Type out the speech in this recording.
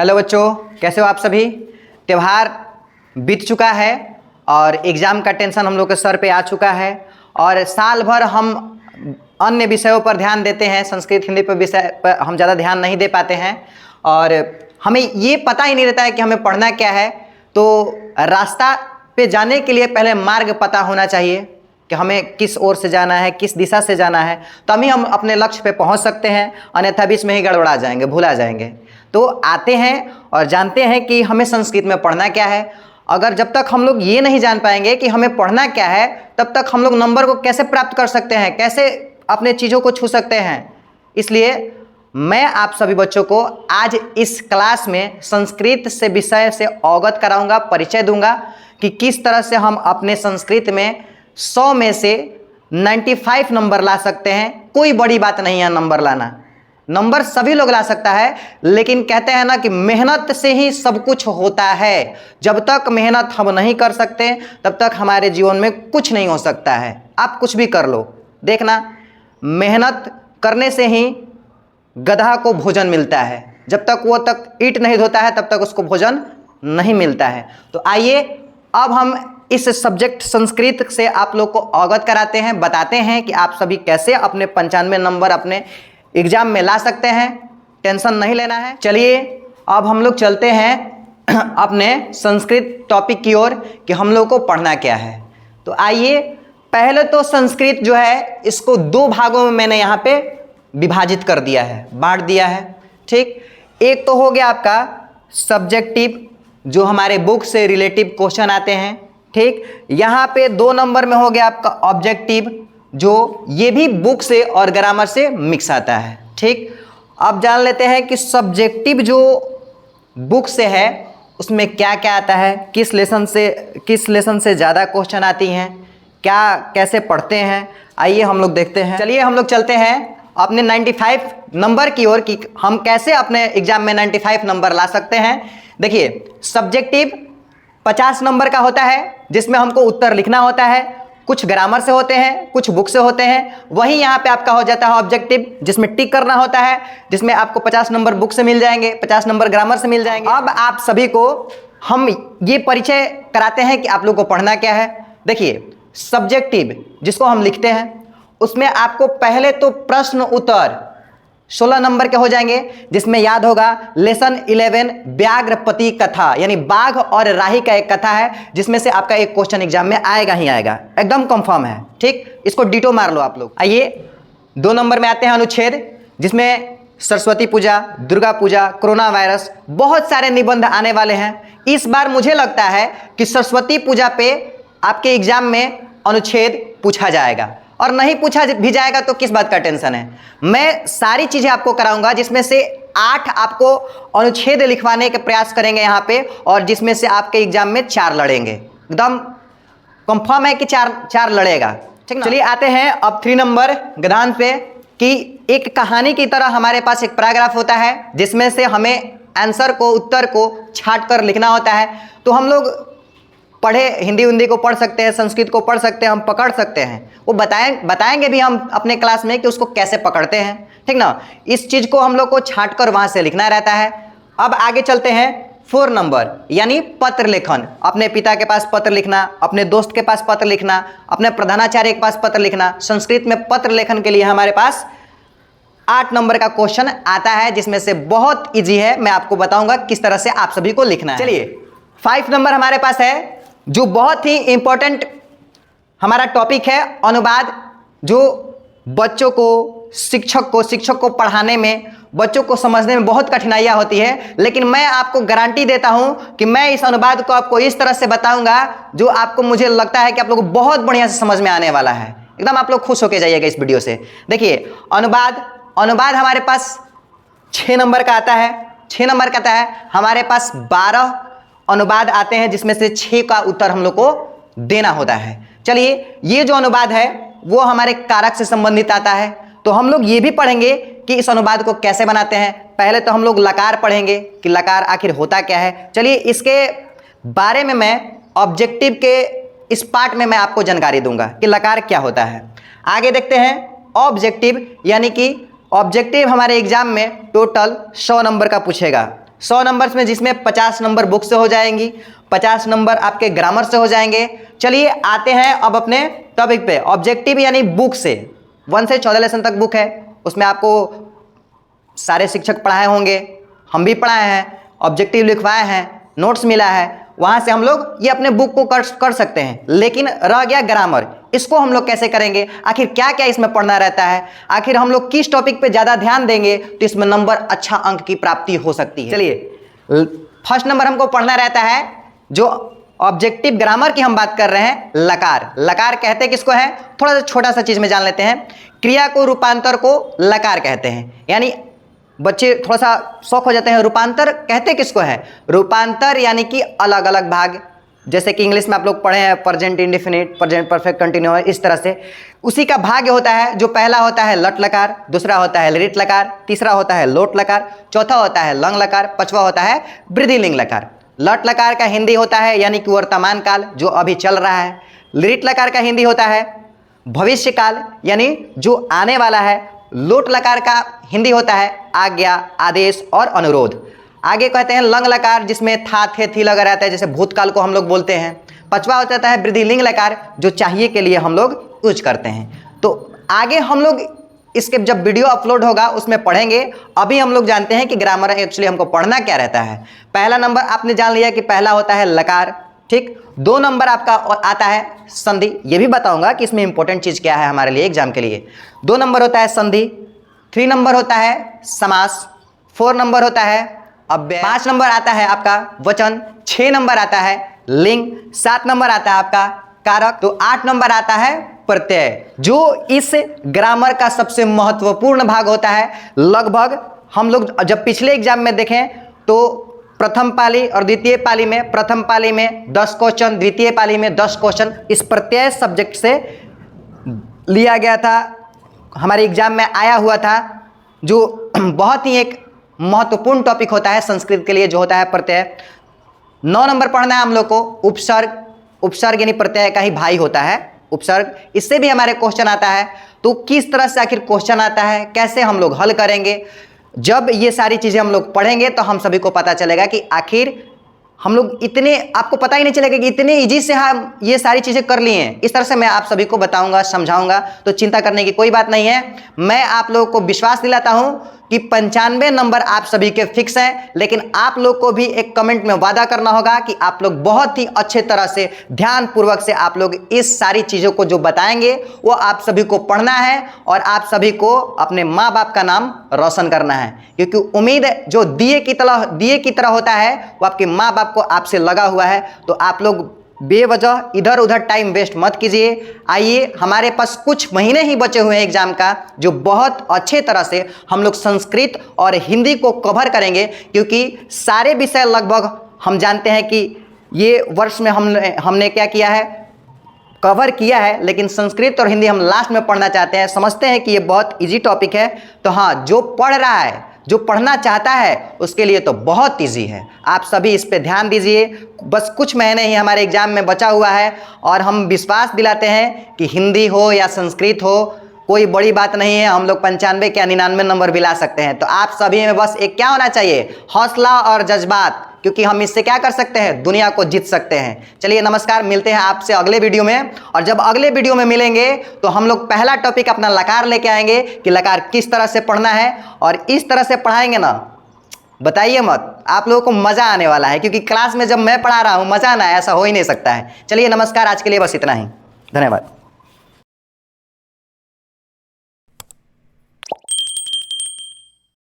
Hello बच्चों, कैसे हो आप सभी। त्यौहार बीत चुका है और एग्ज़ाम का टेंशन हम लोग के सर पे आ चुका है और साल भर हम अन्य विषयों पर ध्यान देते हैं, संस्कृत हिंदी पर विषय पर हम ज़्यादा ध्यान नहीं दे पाते हैं और हमें ये पता ही नहीं रहता है कि हमें पढ़ना क्या है। तो रास्ता पे जाने के लिए पहले मार्ग पता होना चाहिए कि हमें किस ओर से जाना है, किस दिशा से जाना है, तभी हम अपने लक्ष्य पे पहुंच सकते हैं, अन्यथा बीच में ही गड़बड़ा जाएंगे, भूला जाएंगे। तो आते हैं और जानते हैं कि हमें संस्कृत में पढ़ना क्या है। अगर जब तक हम लोग ये नहीं जान पाएंगे कि हमें पढ़ना क्या है, तब तक हम लोग नंबर को कैसे प्राप्त कर सकते हैं, कैसे अपने चीज़ों को छू सकते हैं। इसलिए मैं आप सभी बच्चों को आज इस क्लास में संस्कृत से विषय से अवगत कराऊंगा, परिचय दूंगा कि किस तरह से हम अपने संस्कृत में 100 में से 95 नंबर ला सकते हैं। कोई बड़ी बात नहीं है नंबर लाना, नंबर सभी लोग ला सकता है, लेकिन कहते हैं ना कि मेहनत से ही सब कुछ होता है। जब तक मेहनत हम नहीं कर सकते तब तक हमारे जीवन में कुछ नहीं हो सकता है। आप कुछ भी कर लो, देखना मेहनत करने से ही गधा को भोजन मिलता है। जब तक वो तक ईंट नहीं धोता है तब तक उसको भोजन नहीं मिलता है। तो आइए अब हम इस सब्जेक्ट संस्कृत से आप लोग को अवगत कराते हैं, बताते हैं कि आप सभी कैसे अपने 95 नंबर अपने एग्जाम में ला सकते हैं। टेंशन नहीं लेना है। चलिए अब हम लोग चलते हैं अपने संस्कृत टॉपिक की ओर कि हम लोग को पढ़ना क्या है। तो आइए पहले तो संस्कृत जो है इसको 2 भागों में मैंने यहाँ पे विभाजित कर दिया है, बांट दिया है। ठीक, एक तो हो गया आपका सब्जेक्टिव, जो हमारे बुक से रिलेटिव क्वेश्चन आते हैं। ठीक, यहाँ पे 2 नंबर में हो गया आपका ऑब्जेक्टिव, जो ये भी बुक से और ग्रामर से मिक्स आता है। ठीक, अब जान लेते हैं कि सब्जेक्टिव जो बुक से है उसमें क्या क्या आता है, किस लेसन से ज़्यादा क्वेश्चन आती हैं, क्या कैसे पढ़ते हैं, आइए हम लोग देखते हैं। चलिए हम लोग चलते हैं अपने 95 नंबर की ओर कि हम कैसे अपने एग्जाम में 95 नंबर ला सकते हैं। देखिए सब्जेक्टिव 50 नंबर का होता है, जिसमें हमको उत्तर लिखना होता है। कुछ ग्रामर से होते हैं, कुछ बुक से होते हैं। वहीं यहाँ पे आपका हो जाता है ऑब्जेक्टिव, जिसमें टिक करना होता है, जिसमें आपको 50 नंबर बुक से मिल जाएंगे, 50 नंबर ग्रामर से मिल जाएंगे। अब आप सभी को हम ये परिचय कराते हैं कि आप लोग को पढ़ना क्या है। देखिए सब्जेक्टिव जिसको हम लिखते हैं उसमें आपको पहले तो प्रश्न उत्तर 16 नंबर के हो जाएंगे, जिसमें याद होगा लेसन 11 व्याघ्रपति कथा, यानी बाघ और राही का एक कथा है, जिसमें से आपका एक क्वेश्चन एग्जाम में आएगा ही आएगा, एकदम कंफर्म है। ठीक, इसको डिटो मार लो आप लोग। आइए 2 नंबर में आते हैं अनुच्छेद, जिसमें सरस्वती पूजा, दुर्गा पूजा, कोरोना वायरस, बहुत सारे निबंध आने वाले हैं। इस बार मुझे लगता है कि सरस्वती पूजा पे आपके एग्जाम में अनुच्छेद पूछा जाएगा, और नहीं पूछा भी जाएगा तो किस बात का टेंशन है। मैं सारी चीजें आपको कराऊंगा, जिसमें से 8 आपको अनुच्छेद लिखवाने के प्रयास करेंगे यहाँ पे, और जिसमें से आपके एग्जाम में 4 लड़ेंगे। एकदम कंफर्म है कि 4 लड़ेगा। ठीक ना। चलिए आते हैं अब 3 नंबर गधान पे, कि एक कहानी की तरह हमारे पास एक पैराग्राफ होता है, जिसमें से हमें आंसर को, उत्तर को छांट कर लिखना होता है। तो हम लोग पढ़े हिंदी को पढ़ सकते हैं, संस्कृत को पढ़ सकते हैं, हम पकड़ सकते हैं। वो बताएंगे भी हम अपने क्लास में कि उसको कैसे पकड़ते हैं। ठीक ना, इस चीज़ को हम लोग को छांट कर वहाँ से लिखना रहता है। अब आगे चलते हैं 4 नंबर, यानी पत्र लेखन। अपने पिता के पास पत्र लिखना, अपने दोस्त के पास पत्र लिखना, अपने प्रधानाचार्य के पास पत्र लिखना। संस्कृत में पत्र लेखन के लिए हमारे पास 8 नंबर का क्वेश्चन आता है, जिसमें से बहुत ईजी है। मैं आपको बताऊंगा किस तरह से आप सभी को लिखना है। चलिए 5 नंबर हमारे पास है, जो बहुत ही इंपॉर्टेंट हमारा टॉपिक है, अनुवाद, जो बच्चों को, शिक्षक को पढ़ाने में, बच्चों को समझने में बहुत कठिनाइयाँ होती है। लेकिन मैं आपको गारंटी देता हूं कि मैं इस अनुवाद को आपको इस तरह से बताऊंगा जो आपको, मुझे लगता है कि आप लोगों को बहुत बढ़िया से समझ में आने वाला है। एकदम आप लोग खुश होकर जाइएगा इस वीडियो से। देखिए अनुवाद हमारे पास 6 नंबर का आता है। 6 नंबर का आता है, हमारे पास 12 अनुवाद आते हैं, जिसमें से 6 का उत्तर हम लोग को देना होता है। चलिए ये जो अनुवाद है वो हमारे कारक से संबंधित आता है। तो हम लोग ये भी पढ़ेंगे कि इस अनुवाद को कैसे बनाते हैं। पहले तो हम लोग लकार पढ़ेंगे कि लकार आखिर होता क्या है। चलिए इसके बारे में मैं ऑब्जेक्टिव के इस पार्ट में मैं आपको जानकारी दूंगा कि लकार क्या होता है। आगे देखते हैं ऑब्जेक्टिव, यानी कि ऑब्जेक्टिव हमारे एग्जाम में टोटल 100 नंबर का पूछेगा। 100 नंबर्स में जिसमें 50 नंबर बुक से हो जाएंगी, 50 नंबर आपके ग्रामर से हो जाएंगे। चलिए आते हैं अब अपने टॉपिक पे। ऑब्जेक्टिव यानी बुक से 1 से 14 लेसन तक बुक है, उसमें आपको सारे शिक्षक पढ़ाए होंगे, हम भी पढ़ाए हैं, ऑब्जेक्टिव लिखवाए हैं, नोट्स मिला है, वहाँ से हम लोग ये अपने बुक को कर सकते हैं। लेकिन रह गया ग्रामर, इसको हम लोग कैसे करेंगे, आखिर क्या क्या इसमें पढ़ना रहता है, आखिर हम लोग किस टॉपिक पे ज़्यादा ध्यान देंगे तो इसमें नंबर अच्छा अंक की प्राप्ति हो सकती है। चलिए फर्स्ट नंबर हमको पढ़ना रहता है, जो ऑब्जेक्टिव ग्रामर की हम बात कर रहे हैं, लकार। लकार कहते किसको है, थोड़ा सा छोटा सा चीज़ में जान लेते हैं। क्रिया को रूपांतर को लकार कहते हैं। यानी बच्चे थोड़ा सा शौक हो जाते हैं, रूपांतर कहते किसको है, रूपांतर यानी कि अलग अलग भाग, जैसे कि इंग्लिश में आप लोग पढ़े हैं present indefinite, present perfect continuous, इस तरह से उसी का भाग्य होता है। जो पहला होता है लट लकार, दूसरा होता है लिट लकार, तीसरा होता है लोट लकार, चौथा होता है लंग लकार, पांचवा होता है वृद्धिलिंग लकार। लट लकार का हिंदी होता है यानी कि वर्तमान काल, जो अभी चल रहा है। लिट लकार का हिंदी होता है भविष्य काल, यानी जो आने वाला है। लोट लकार का हिंदी होता है आज्ञा, आदेश और अनुरोध। आगे कहते हैं लंग लकार, जिसमें था थे थी लगा रहता है, जैसे भूतकाल को हम लोग बोलते हैं। पांचवा हो जाता है वृद्धिलिंग लकार, जो चाहिए के लिए हम लोग यूज करते हैं। तो आगे हम लोग इसके जब वीडियो अपलोड होगा उसमें पढ़ेंगे। अभी हम लोग जानते हैं कि ग्रामर एक्चुअली हमको पढ़ना क्या रहता है। पहला नंबर आपने जान लिया कि पहला होता है लकार, ठीक। 2 नंबर आपका आता है संधि, ये भी बताऊंगा कि इसमें इंपॉर्टेंट चीज़ क्या है हमारे लिए एग्जाम के लिए। 2 नंबर होता है संधि, 3 नंबर होता है समास, 4 नंबर होता है अव्यय, 5 नंबर आता है आपका वचन, 6 नंबर आता है लिंग, 7 नंबर आता है आपका कारक, तो 8 नंबर आता है प्रत्यय, जो इस ग्रामर का सबसे महत्वपूर्ण भाग होता है। लगभग हम लोग जब पिछले एग्जाम में देखें तो प्रथम पाली और द्वितीय पाली में, प्रथम पाली में 10 क्वेश्चन, द्वितीय पाली में 10 क्वेश्चन इस प्रत्यय सब्जेक्ट से लिया गया था, हमारे एग्जाम में आया हुआ था, जो बहुत ही एक महत्वपूर्ण टॉपिक होता है संस्कृत के लिए, जो होता है प्रत्यय। 9 नंबर पढ़ना है हम लोग को उपसर्ग। उपसर्ग यानी प्रत्यय का ही भाई होता है उपसर्ग, इससे भी हमारे क्वेश्चन आता है। तो किस तरह से आखिर क्वेश्चन आता है, कैसे हम लोग हल करेंगे, जब ये सारी चीज़ें हम लोग पढ़ेंगे तो हम सभी को पता चलेगा कि आखिर हम लोग इतने, आपको पता ही नहीं चलेगा कि इतने इजी से हम ये सारी चीज़ें कर लिए हैं। इस तरह से मैं आप सभी को बताऊंगा, समझाऊंगा, तो चिंता करने की कोई बात नहीं है। मैं आप लोगों को विश्वास दिलाता हूं कि 95 नंबर आप सभी के फिक्स हैं। लेकिन आप लोग को भी एक कमेंट में वादा करना होगा कि आप लोग बहुत ही अच्छे तरह से ध्यानपूर्वक से आप लोग इस सारी चीज़ों को जो बताएंगे वो आप सभी को पढ़ना है और आप सभी को अपने माँ बाप का नाम रोशन करना है। क्योंकि उम्मीद जो दिए की तरह होता है वो आपके माँ बाप को आपसे लगा हुआ है। तो आप लोग बेवजह इधर उधर टाइम वेस्ट मत कीजिए। आइए, हमारे पास कुछ महीने ही बचे हुए हैं एग्जाम का, जो बहुत अच्छे तरह से हम लोग संस्कृत और हिंदी को कवर करेंगे। क्योंकि सारे विषय लगभग हम जानते हैं कि ये वर्ष में हमने क्या किया है, कवर किया है, लेकिन संस्कृत और हिंदी हम लास्ट में पढ़ना चाहते हैं। समझते हैं कि ये बहुत इजी टॉपिक है। तो हाँ, जो पढ़ रहा है, जो पढ़ना चाहता है, उसके लिए तो बहुत इजी है। आप सभी इस पे ध्यान दीजिए। बस कुछ महीने ही हमारे एग्जाम में बचा हुआ है और हम विश्वास दिलाते हैं कि हिंदी हो या संस्कृत हो, कोई बड़ी बात नहीं है। हम लोग 95 या 99 नंबर भी ला सकते हैं। तो आप सभी में बस एक क्या होना चाहिए, हौसला और जज्बात, क्योंकि हम इससे क्या कर सकते हैं, दुनिया को जीत सकते हैं। चलिए नमस्कार, मिलते हैं आपसे अगले वीडियो में। और जब अगले वीडियो में मिलेंगे तो हम लोग पहला टॉपिक अपना लकार लेके आएंगे कि लकार किस तरह से पढ़ना है। और इस तरह से पढ़ाएंगे ना, बताइए मत, आप लोगों को मज़ा आने वाला है। क्योंकि क्लास में जब मैं पढ़ा रहा हूँ मज़ा ना आए ऐसा हो ही नहीं सकता है। चलिए नमस्कार, आज के लिए बस इतना ही, धन्यवाद।